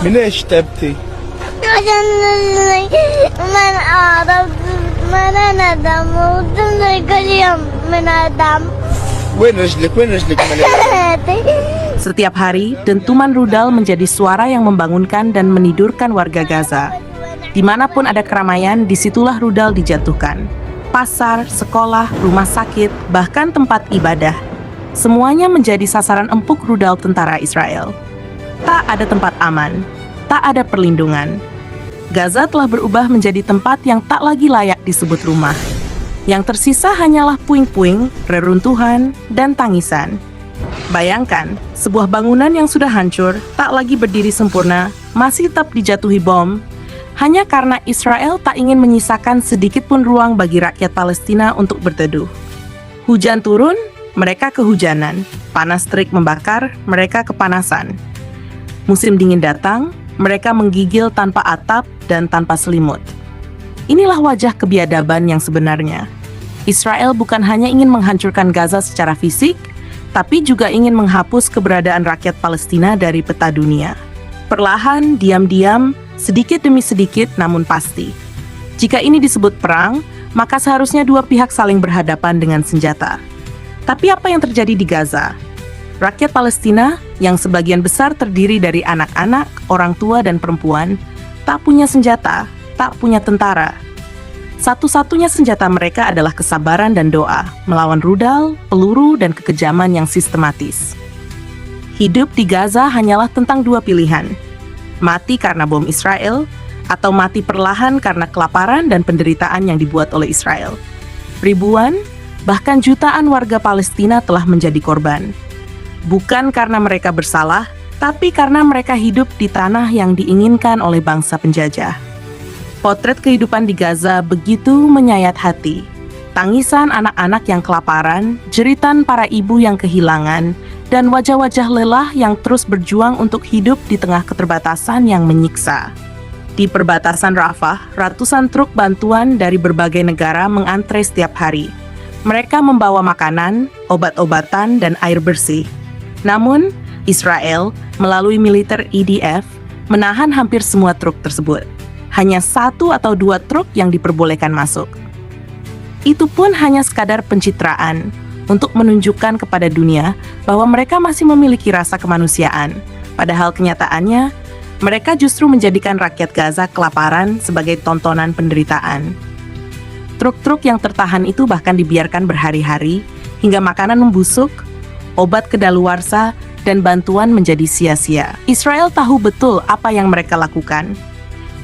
من ايش تعبتي؟ عشان من أعرف من ندم وتمضي كل يوم من أدم. وين رجلك مليان؟ Setiap hari, dentuman rudal menjadi suara yang membangunkan dan menidurkan warga Gaza. Dimanapun ada keramaian, disitulah rudal dijatuhkan. Pasar, sekolah, rumah sakit, bahkan tempat ibadah. Semuanya menjadi sasaran empuk rudal tentara Israel. Tak ada tempat aman, tak ada perlindungan. Gaza telah berubah menjadi tempat yang tak lagi layak disebut rumah. Yang tersisa hanyalah puing-puing, reruntuhan, dan tangisan. Bayangkan, sebuah bangunan yang sudah hancur, tak lagi berdiri sempurna, masih tetap dijatuhi bom, hanya karena Israel tak ingin menyisakan sedikit pun ruang bagi rakyat Palestina untuk berteduh. Hujan turun, mereka kehujanan. Panas terik membakar, mereka kepanasan. Musim dingin datang, mereka menggigil tanpa atap dan tanpa selimut. Inilah wajah kebiadaban yang sebenarnya. Israel bukan hanya ingin menghancurkan Gaza secara fisik, tapi juga ingin menghapus keberadaan rakyat Palestina dari peta dunia. Perlahan, diam-diam, sedikit demi sedikit, namun pasti. Jika ini disebut perang, maka seharusnya dua pihak saling berhadapan dengan senjata. Tapi apa yang terjadi di Gaza? Rakyat Palestina, yang sebagian besar terdiri dari anak-anak, orang tua, dan perempuan, tak punya senjata, tak punya tentara. Satu-satunya senjata mereka adalah kesabaran dan doa, melawan rudal, peluru, dan kekejaman yang sistematis. Hidup di Gaza hanyalah tentang dua pilihan. Mati karena bom Israel, atau mati perlahan karena kelaparan dan penderitaan yang dibuat oleh Israel. Ribuan, bahkan jutaan warga Palestina telah menjadi korban. Bukan karena mereka bersalah, tapi karena mereka hidup di tanah yang diinginkan oleh bangsa penjajah. Potret kehidupan di Gaza begitu menyayat hati. Tangisan anak-anak yang kelaparan, jeritan para ibu yang kehilangan, dan wajah-wajah lelah yang terus berjuang untuk hidup di tengah keterbatasan yang menyiksa. Di perbatasan Rafah, ratusan truk bantuan dari berbagai negara mengantre setiap hari. Mereka membawa makanan, obat-obatan, dan air bersih. Namun, Israel, melalui militer IDF, menahan hampir semua truk tersebut. Hanya 1 atau 2 truk yang diperbolehkan masuk. Itu pun hanya sekadar pencitraan untuk menunjukkan kepada dunia bahwa mereka masih memiliki rasa kemanusiaan. Padahal kenyataannya, mereka justru menjadikan rakyat Gaza kelaparan sebagai tontonan penderitaan. Truk-truk yang tertahan itu bahkan dibiarkan berhari-hari hingga makanan membusuk, obat kedaluarsa, dan bantuan menjadi sia-sia. Israel tahu betul apa yang mereka lakukan.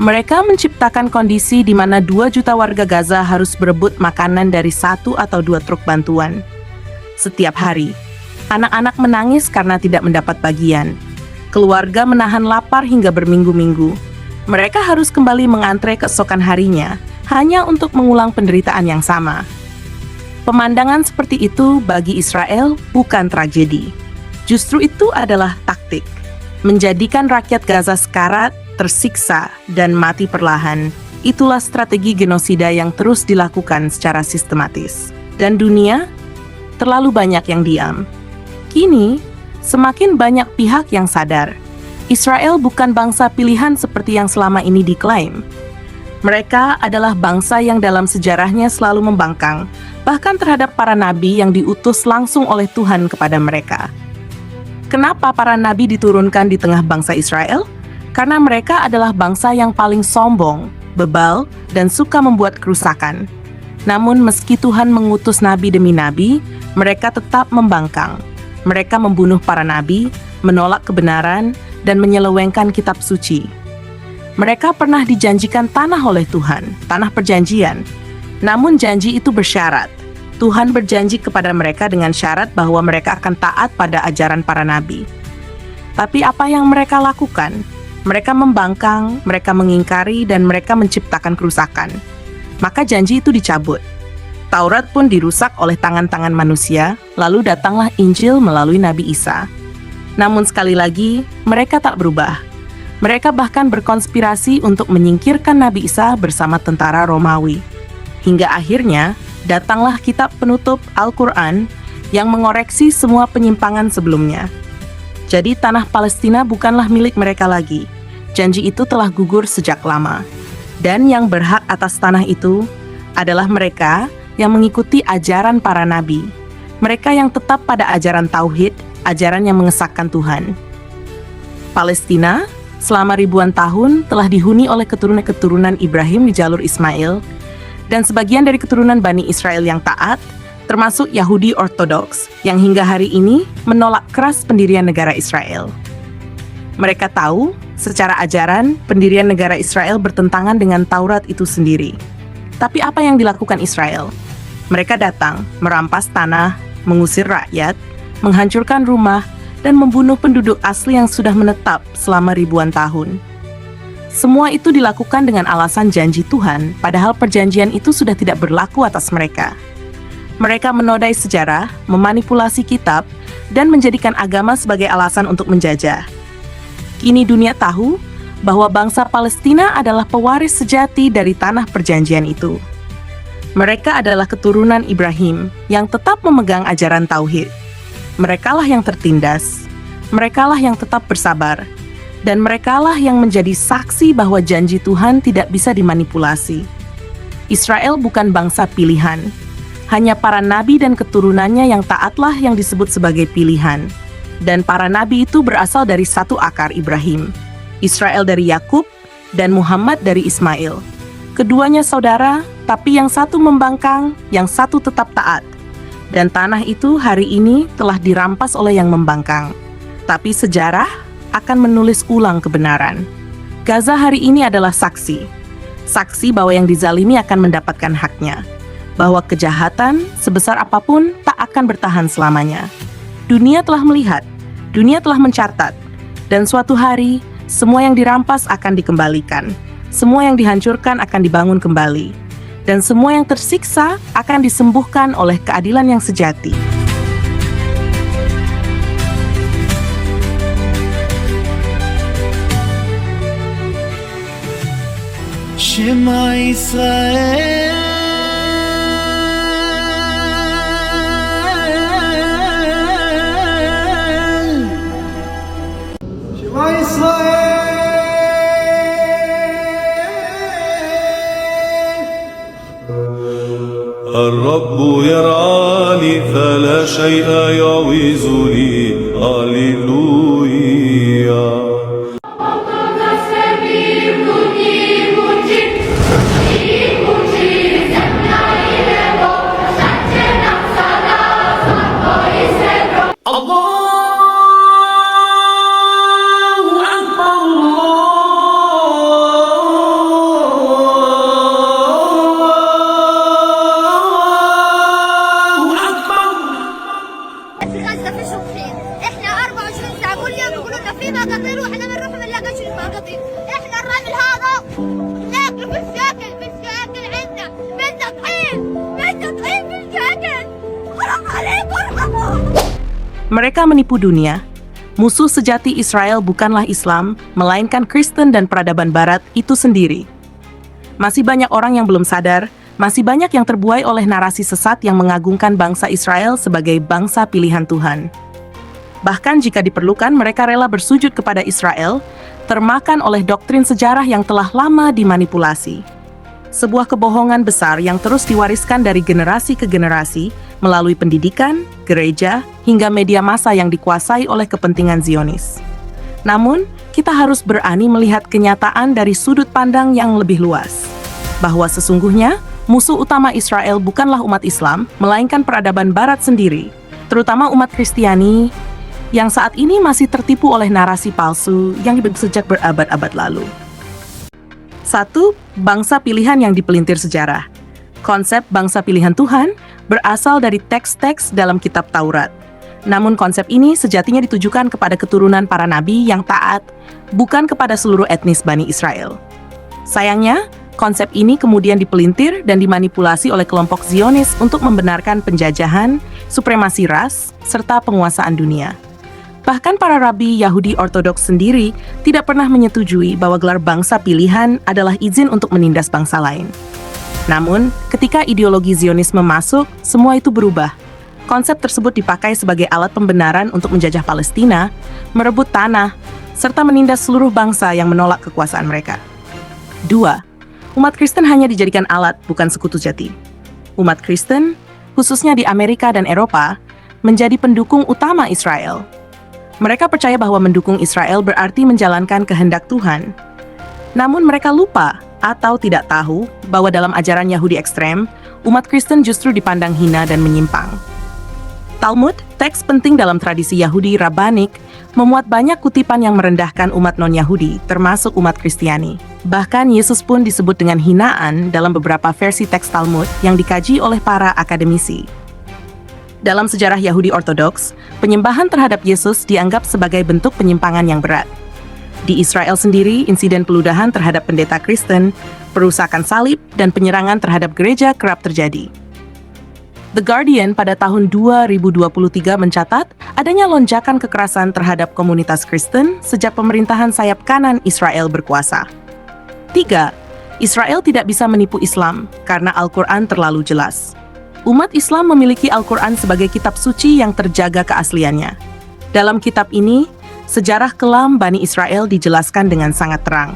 Mereka menciptakan kondisi di mana 2 juta warga Gaza harus berebut makanan dari 1 atau 2 truk bantuan. Setiap hari, anak-anak menangis karena tidak mendapat bagian. Keluarga menahan lapar hingga berminggu-minggu. Mereka harus kembali mengantre keesokan harinya, hanya untuk mengulang penderitaan yang sama. Pemandangan seperti itu bagi Israel bukan tragedi. Justru itu adalah taktik. Menjadikan rakyat Gaza sekarat, tersiksa, dan mati perlahan. Itulah strategi genosida yang terus dilakukan secara sistematis. Dan dunia, terlalu banyak yang diam. Kini, semakin banyak pihak yang sadar. Israel bukan bangsa pilihan seperti yang selama ini diklaim. Mereka adalah bangsa yang dalam sejarahnya selalu membangkang, bahkan terhadap para nabi yang diutus langsung oleh Tuhan kepada mereka. Kenapa para nabi diturunkan di tengah bangsa Israel? Karena mereka adalah bangsa yang paling sombong, bebal, dan suka membuat kerusakan. Namun meski Tuhan mengutus nabi demi nabi, mereka tetap membangkang. Mereka membunuh para nabi, menolak kebenaran, dan menyelewengkan kitab suci. Mereka pernah dijanjikan tanah oleh Tuhan, tanah perjanjian. Namun janji itu bersyarat. Tuhan berjanji kepada mereka dengan syarat bahwa mereka akan taat pada ajaran para nabi. Tapi apa yang mereka lakukan? Mereka membangkang, mereka mengingkari, dan mereka menciptakan kerusakan. Maka janji itu dicabut. Taurat pun dirusak oleh tangan-tangan manusia, lalu datanglah Injil melalui Nabi Isa. Namun sekali lagi, mereka tak berubah. Mereka bahkan berkonspirasi untuk menyingkirkan Nabi Isa bersama tentara Romawi. Hingga akhirnya, datanglah kitab penutup Al-Quran yang mengoreksi semua penyimpangan sebelumnya. Jadi tanah Palestina bukanlah milik mereka lagi. Janji itu telah gugur sejak lama. Dan yang berhak atas tanah itu adalah mereka yang mengikuti ajaran para nabi. Mereka yang tetap pada ajaran tauhid, ajaran yang mengesahkan Tuhan. Palestina selama ribuan tahun telah dihuni oleh keturunan-keturunan Ibrahim di jalur Ismail, dan sebagian dari keturunan Bani Israel yang taat, termasuk Yahudi Ortodoks, yang hingga hari ini menolak keras pendirian negara Israel. Mereka tahu, secara ajaran, pendirian negara Israel bertentangan dengan Taurat itu sendiri. Tapi apa yang dilakukan Israel? Mereka datang, merampas tanah, mengusir rakyat, menghancurkan rumah, dan membunuh penduduk asli yang sudah menetap selama ribuan tahun. Semua itu dilakukan dengan alasan janji Tuhan, padahal perjanjian itu sudah tidak berlaku atas mereka. Mereka menodai sejarah, memanipulasi kitab, dan menjadikan agama sebagai alasan untuk menjajah. Kini dunia tahu bahwa bangsa Palestina adalah pewaris sejati dari tanah perjanjian itu. Mereka adalah keturunan Ibrahim yang tetap memegang ajaran tauhid. Merekalah yang tertindas, merekalah yang tetap bersabar, dan merekalah yang menjadi saksi bahwa janji Tuhan tidak bisa dimanipulasi. Israel bukan bangsa pilihan, hanya para nabi dan keturunannya yang taatlah yang disebut sebagai pilihan. Dan para nabi itu berasal dari satu akar Ibrahim, Israel dari Yakub, dan Muhammad dari Ismail. Keduanya saudara, tapi yang satu membangkang, yang satu tetap taat. Dan tanah itu hari ini telah dirampas oleh yang membangkang. Tapi sejarah akan menulis ulang kebenaran. Gaza hari ini adalah saksi. Saksi bahwa yang dizalimi akan mendapatkan haknya. Bahwa kejahatan sebesar apapun tak akan bertahan selamanya. Dunia telah melihat, dunia telah mencatat. Dan suatu hari, semua yang dirampas akan dikembalikan. Semua yang dihancurkan akan dibangun kembali. Dan semua yang tersiksa akan disembuhkan oleh keadilan yang sejati. Shema Israel, Shema Israel. الرب يرعاني فلا شيء يعوزني هللويا. Mereka menipu dunia. Musuh sejati Israel bukanlah Islam, melainkan Kristen dan peradaban Barat itu sendiri. Masih banyak orang yang belum sadar, masih banyak yang terbuai oleh narasi sesat yang mengagungkan bangsa Israel sebagai bangsa pilihan Tuhan. Bahkan jika diperlukan, mereka rela bersujud kepada Israel, termakan oleh doktrin sejarah yang telah lama dimanipulasi. Sebuah kebohongan besar yang terus diwariskan dari generasi ke generasi, melalui pendidikan, gereja, hingga media massa yang dikuasai oleh kepentingan Zionis. Namun, kita harus berani melihat kenyataan dari sudut pandang yang lebih luas. Bahwa sesungguhnya, musuh utama Israel bukanlah umat Islam, melainkan peradaban Barat sendiri, terutama umat Kristiani, yang saat ini masih tertipu oleh narasi palsu yang dibentuk sejak berabad-abad lalu. 1. Bangsa pilihan yang dipelintir sejarah. Konsep bangsa pilihan Tuhan berasal dari teks-teks dalam kitab Taurat. Namun konsep ini sejatinya ditujukan kepada keturunan para nabi yang taat, bukan kepada seluruh etnis Bani Israel. Sayangnya, konsep ini kemudian dipelintir dan dimanipulasi oleh kelompok Zionis untuk membenarkan penjajahan, supremasi ras, serta penguasaan dunia. Bahkan para rabi Yahudi Ortodoks sendiri tidak pernah menyetujui bahwa gelar bangsa pilihan adalah izin untuk menindas bangsa lain. Namun, ketika ideologi Zionisme masuk, semua itu berubah. Konsep tersebut dipakai sebagai alat pembenaran untuk menjajah Palestina, merebut tanah, serta menindas seluruh bangsa yang menolak kekuasaan mereka. 2. Umat Kristen hanya dijadikan alat, bukan sekutu jati. Umat Kristen, khususnya di Amerika dan Eropa, menjadi pendukung utama Israel. Mereka percaya bahwa mendukung Israel berarti menjalankan kehendak Tuhan. Namun mereka lupa atau tidak tahu bahwa dalam ajaran Yahudi ekstrem, umat Kristen justru dipandang hina dan menyimpang. Talmud, teks penting dalam tradisi Yahudi Rabbanik, memuat banyak kutipan yang merendahkan umat non-Yahudi, termasuk umat Kristiani. Bahkan Yesus pun disebut dengan hinaan dalam beberapa versi teks Talmud yang dikaji oleh para akademisi. Dalam sejarah Yahudi Ortodoks, penyembahan terhadap Yesus dianggap sebagai bentuk penyimpangan yang berat. Di Israel sendiri, insiden peludahan terhadap pendeta Kristen, perusakan salib, dan penyerangan terhadap gereja kerap terjadi. The Guardian pada tahun 2023 mencatat adanya lonjakan kekerasan terhadap komunitas Kristen sejak pemerintahan sayap kanan Israel berkuasa. 3. Israel tidak bisa menipu Islam karena Al-Quran terlalu jelas. Umat Islam memiliki Al-Quran sebagai kitab suci yang terjaga keasliannya. Dalam kitab ini, sejarah kelam Bani Israel dijelaskan dengan sangat terang.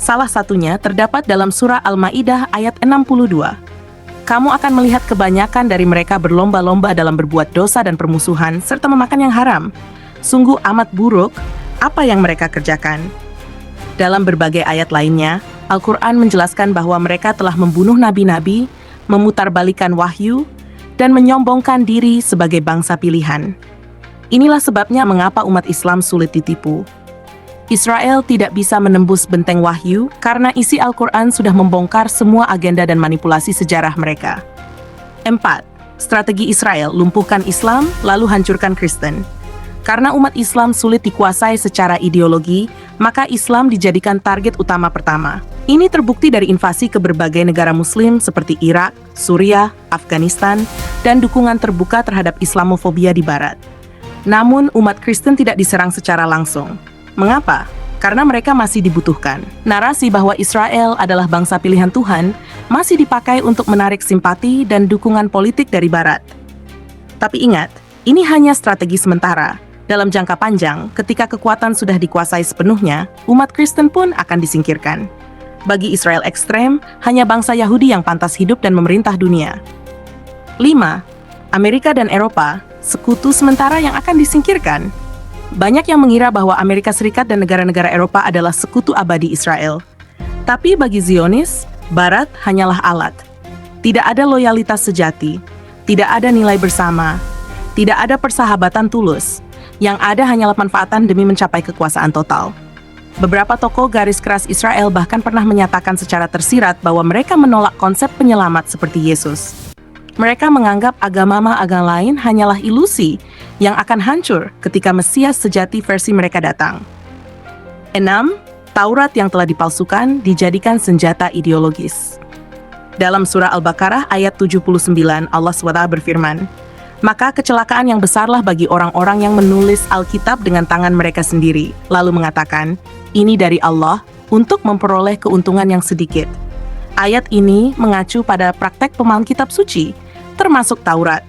Salah satunya terdapat dalam surah Al-Maidah ayat 62. Kamu akan melihat kebanyakan dari mereka berlomba-lomba dalam berbuat dosa dan permusuhan serta memakan yang haram. Sungguh amat buruk apa yang mereka kerjakan. Dalam berbagai ayat lainnya, Al-Quran menjelaskan bahwa mereka telah membunuh nabi-nabi, memutarbalikan wahyu, dan menyombongkan diri sebagai bangsa pilihan. Inilah sebabnya mengapa umat Islam sulit ditipu. Israel tidak bisa menembus benteng wahyu karena isi Al-Quran sudah membongkar semua agenda dan manipulasi sejarah mereka. 4. Strategi Israel lumpuhkan Islam lalu hancurkan Kristen. Karena umat Islam sulit dikuasai secara ideologi, maka Islam dijadikan target utama pertama. Ini terbukti dari invasi ke berbagai negara Muslim seperti Irak, Suriah, Afghanistan, dan dukungan terbuka terhadap Islamofobia di Barat. Namun, umat Kristen tidak diserang secara langsung. Mengapa? Karena mereka masih dibutuhkan. Narasi bahwa Israel adalah bangsa pilihan Tuhan masih dipakai untuk menarik simpati dan dukungan politik dari Barat. Tapi ingat, ini hanya strategi sementara. Dalam jangka panjang, ketika kekuatan sudah dikuasai sepenuhnya, umat Kristen pun akan disingkirkan. Bagi Israel ekstrem, hanya bangsa Yahudi yang pantas hidup dan memerintah dunia. 5. Amerika dan Eropa, sekutu sementara yang akan disingkirkan. Banyak yang mengira bahwa Amerika Serikat dan negara-negara Eropa adalah sekutu abadi Israel. Tapi bagi Zionis, Barat hanyalah alat. Tidak ada loyalitas sejati, tidak ada nilai bersama, tidak ada persahabatan tulus. Yang ada hanyalah manfaatan demi mencapai kekuasaan total. Beberapa tokoh garis keras Israel bahkan pernah menyatakan secara tersirat bahwa mereka menolak konsep penyelamat seperti Yesus. Mereka menganggap agama lain hanyalah ilusi yang akan hancur ketika Mesias sejati versi mereka datang. 6. Taurat yang telah dipalsukan dijadikan senjata ideologis. Dalam surah Al-Baqarah ayat 79, Allah SWT berfirman, "Maka kecelakaan yang besarlah bagi orang-orang yang menulis Alkitab dengan tangan mereka sendiri, lalu mengatakan, ini dari Allah untuk memperoleh keuntungan yang sedikit." Ayat ini mengacu pada praktek pemahaman kitab suci, termasuk Taurat.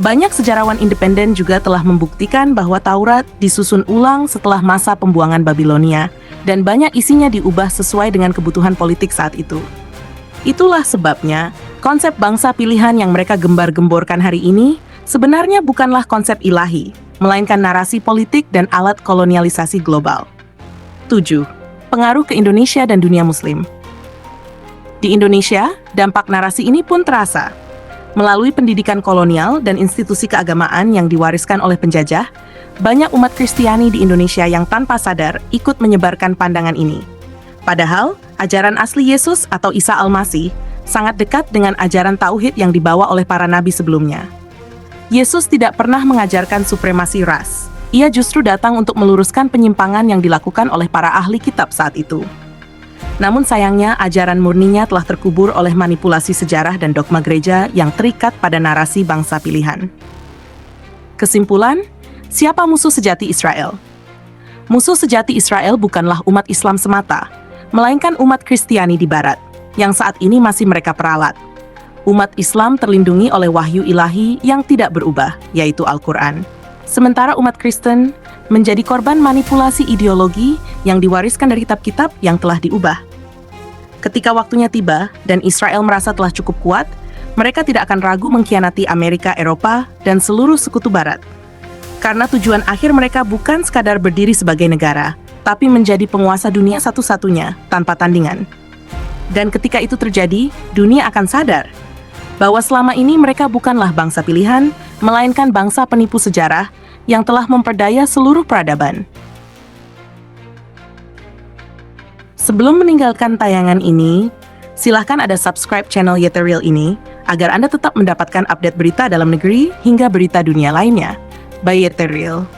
Banyak sejarawan independen juga telah membuktikan bahwa Taurat disusun ulang setelah masa pembuangan Babilonia, dan banyak isinya diubah sesuai dengan kebutuhan politik saat itu. Itulah sebabnya, konsep bangsa pilihan yang mereka gembar-gemborkan hari ini sebenarnya bukanlah konsep ilahi, melainkan narasi politik dan alat kolonialisasi global. 7. Pengaruh ke Indonesia dan dunia Muslim. Di Indonesia, dampak narasi ini pun terasa. Melalui pendidikan kolonial dan institusi keagamaan yang diwariskan oleh penjajah, banyak umat Kristiani di Indonesia yang tanpa sadar ikut menyebarkan pandangan ini. Padahal, ajaran asli Yesus atau Isa Al-Masih sangat dekat dengan ajaran tauhid yang dibawa oleh para nabi sebelumnya. Yesus tidak pernah mengajarkan supremasi ras. Ia justru datang untuk meluruskan penyimpangan yang dilakukan oleh para ahli kitab saat itu. Namun sayangnya, ajaran murninya telah terkubur oleh manipulasi sejarah dan dogma gereja yang terikat pada narasi bangsa pilihan. Kesimpulan, siapa musuh sejati Israel? Musuh sejati Israel bukanlah umat Islam semata, melainkan umat Kristiani di Barat, yang saat ini masih mereka peralat. Umat Islam terlindungi oleh wahyu ilahi yang tidak berubah, yaitu Al-Quran. Sementara umat Kristen menjadi korban manipulasi ideologi yang diwariskan dari kitab-kitab yang telah diubah. Ketika waktunya tiba dan Israel merasa telah cukup kuat, mereka tidak akan ragu mengkhianati Amerika, Eropa, dan seluruh sekutu Barat. Karena tujuan akhir mereka bukan sekadar berdiri sebagai negara, tapi menjadi penguasa dunia satu-satunya tanpa tandingan. Dan ketika itu terjadi, dunia akan sadar bahwa selama ini mereka bukanlah bangsa pilihan, melainkan bangsa penipu sejarah yang telah memperdaya seluruh peradaban. Sebelum meninggalkan tayangan ini, silahkan Anda subscribe channel Yeterial ini agar Anda tetap mendapatkan update berita dalam negeri hingga berita dunia lainnya. By Yeterial.